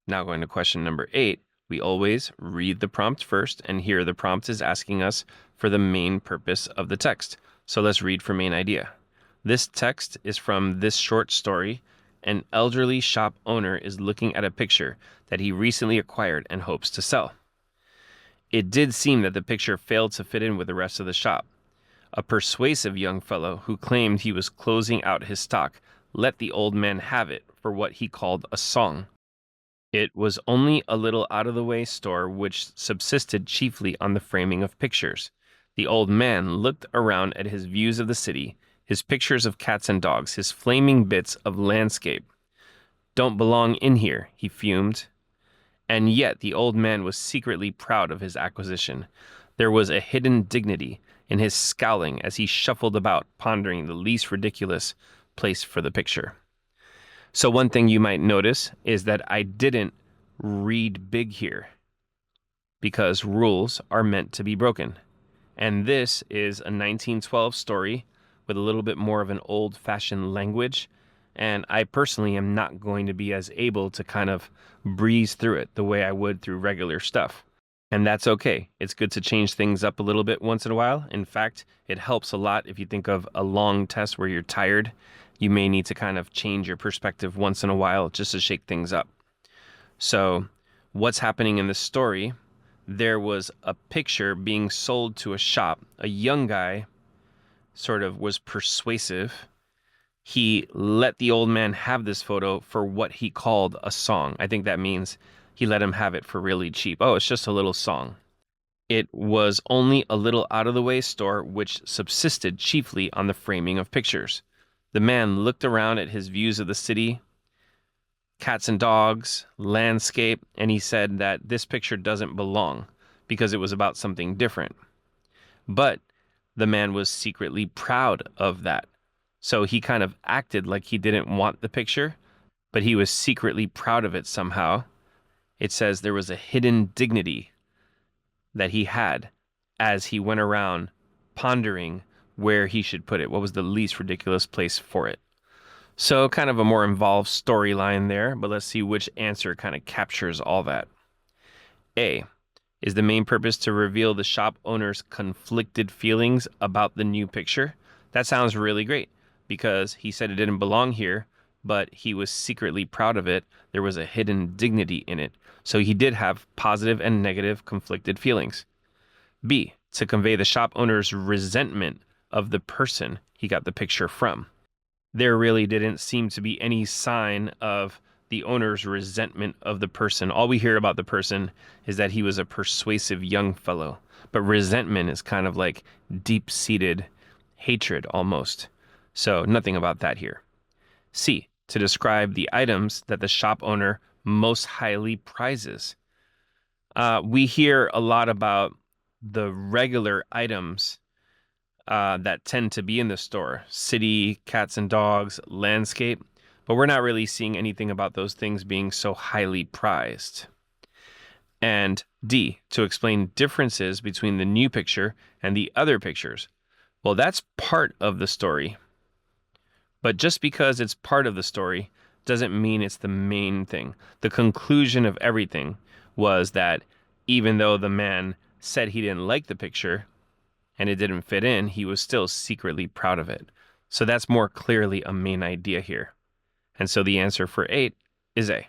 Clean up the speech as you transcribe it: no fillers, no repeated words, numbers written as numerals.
Now going to question number 8, we always read the prompt first, and here the prompt is asking us for the main purpose of the text. So let's read for main idea. This text is from this short story. An elderly shop owner is looking at a picture that he recently acquired and hopes to sell. It did seem that the picture failed to fit in with the rest of the shop. A persuasive young fellow who claimed he was closing out his stock let the old man have it for what he called a song. It was only a little out-of-the-way store which subsisted chiefly on the framing of pictures. The old man looked around at his views of the city, his pictures of cats and dogs, his flaming bits of landscape. "Don't belong in here," he fumed. And yet the old man was secretly proud of his acquisition. There was a hidden dignity in his scowling as he shuffled about, pondering the least ridiculous place for the picture. So one thing you might notice is that I didn't read big here because rules are meant to be broken. And this is a 1912 story with a little bit more of an old-fashioned language. And I personally am not going to be as able to kind of breeze through it the way I would through regular stuff. And that's okay. It's good to change things up a little bit once in a while. In fact, it helps a lot if you think of a long test where you're tired. You may need to kind of change your perspective once in a while just to shake things up. So what's happening in this story? There was a picture being sold to a shop. A young guy sort of was persuasive. He let the old man have this photo for what he called a song. I think that means he let him have it for really cheap. Oh, it's just a little song. It was only a little out-of-the-way store which subsisted chiefly on the framing of pictures. The man looked around at his views of the city, cats and dogs, landscape, and he said that this picture doesn't belong because it was about something different. But the man was secretly proud of that. So he kind of acted like he didn't want the picture, but he was secretly proud of it somehow. It says there was a hidden dignity that he had as he went around pondering where he should put it. What was the least ridiculous place for it? So kind of a more involved storyline there, but let's see which answer kind of captures all that. A, is the main purpose to reveal the shop owner's conflicted feelings about the new picture? That sounds really great because he said it didn't belong here, but he was secretly proud of it. There was a hidden dignity in it. So he did have positive and negative conflicted feelings. B, to convey the shop owner's resentment of the person he got the picture from. There really didn't seem to be any sign of the owner's resentment of the person. All we hear about the person is that he was a persuasive young fellow. But resentment is kind of like deep-seated hatred almost. So nothing about that here. C, to describe the items that the shop owner most highly prizes. We hear a lot about the regular items that tend to be in the store. City, cats and dogs, landscape. But we're not really seeing anything about those things being so highly prized. And D, to explain differences between the new picture and the other pictures. Well, that's part of the story. But just because it's part of the story doesn't mean it's the main thing. The conclusion of everything was that even though the man said he didn't like the picture and it didn't fit in, he was still secretly proud of it. So that's more clearly a main idea here. And so the answer for 8 is A.